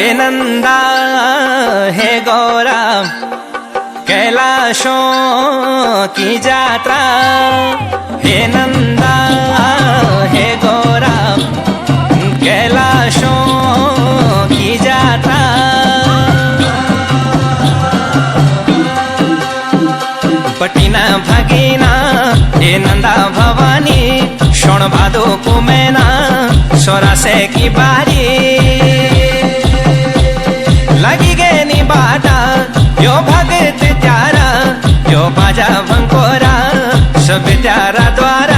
हे नंदा हे गौरा कैलाशों की यात्रा। हे नंदा हे गौरा कैलाशों की यात्रा। पटीना भगीना हे नंदा भवानी, शोण भादो कुमेना सोरासे की बारी। लगी गए नी बाटा यो भगत त्यारा, यो बाजा भंकोरा सब त्यारा द्वारा।